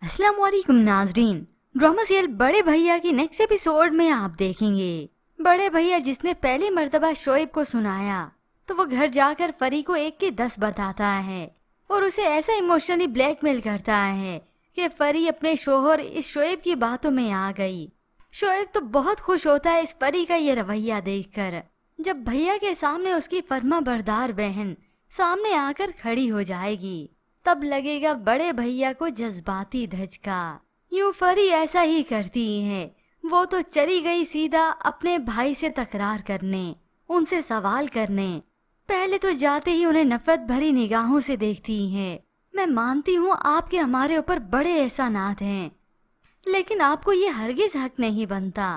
अस्सलाम वालेकुम नाजरीन। ड्रामा सीरियल बड़े भैया की नेक्स्ट एपिसोड में आप देखेंगे बड़े भैया जिसने पहली मर्तबा शोएब को सुनाया तो वो घर जाकर फरी को 1 के 10 बताता है और उसे ऐसा इमोशनली ब्लैकमेल करता है कि फरी अपने शोहर इस शोएब की बातों में आ गई। शोएब तो बहुत खुश होता है इस फरी का ये रवैया देखकर। जब भैया के सामने उसकी फर्मा बरदार बहन सामने आकर खड़ी हो जाएगी तब लगेगा बड़े भैया को जज्बाती धचका। यूं फरी ऐसा ही करती है, वो तो चली गई सीधा अपने भाई से तकरार करने, उनसे सवाल करने। पहले तो जाते ही उन्हें नफरत भरी निगाहों से देखती है। मैं मानती हूँ आपके हमारे ऊपर बड़े एहसानात हैं, लेकिन आपको ये हरगिज हक नहीं बनता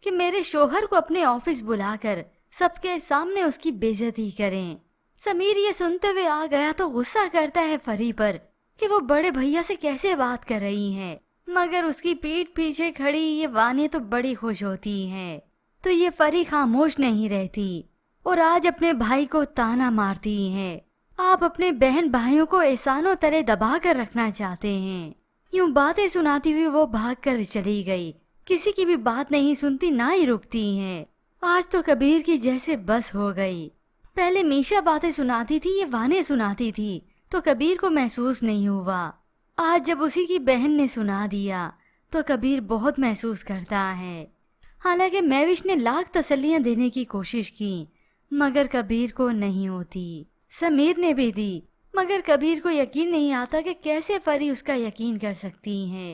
कि मेरे शोहर को अपने ऑफिस बुलाकर सबके सामने उसकी बेइज्जती करें। समीर ये सुनते हुए आ गया तो गुस्सा करता है फरी पर कि वो बड़े भैया से कैसे बात कर रही है, मगर उसकी पीठ पीछे खड़ी ये वानी तो बड़ी खुश होती है। तो ये फरी खामोश नहीं रहती और आज अपने भाई को ताना मारती है। आप अपने बहन भाइयों को एहसानों तले दबा कर रखना चाहते हैं। यूं बातें सुनाती हुई वो भाग कर चली गई, किसी की भी बात नहीं सुनती ना ही रुकती है। आज तो कबीर की जैसे बस हो गई। पहले मीशा बातें सुनाती थी, ये वाने सुनाती थी तो कबीर को महसूस नहीं हुआ। आज जब उसी की बहन ने सुना दिया तो कबीर बहुत महसूस करता है। हालांकि महविश ने लाख तसल्लियां देने की कोशिश की मगर कबीर को नहीं होती। समीर ने भी दी मगर कबीर को यकीन नहीं आता कि कैसे फरी उसका यकीन कर सकती है।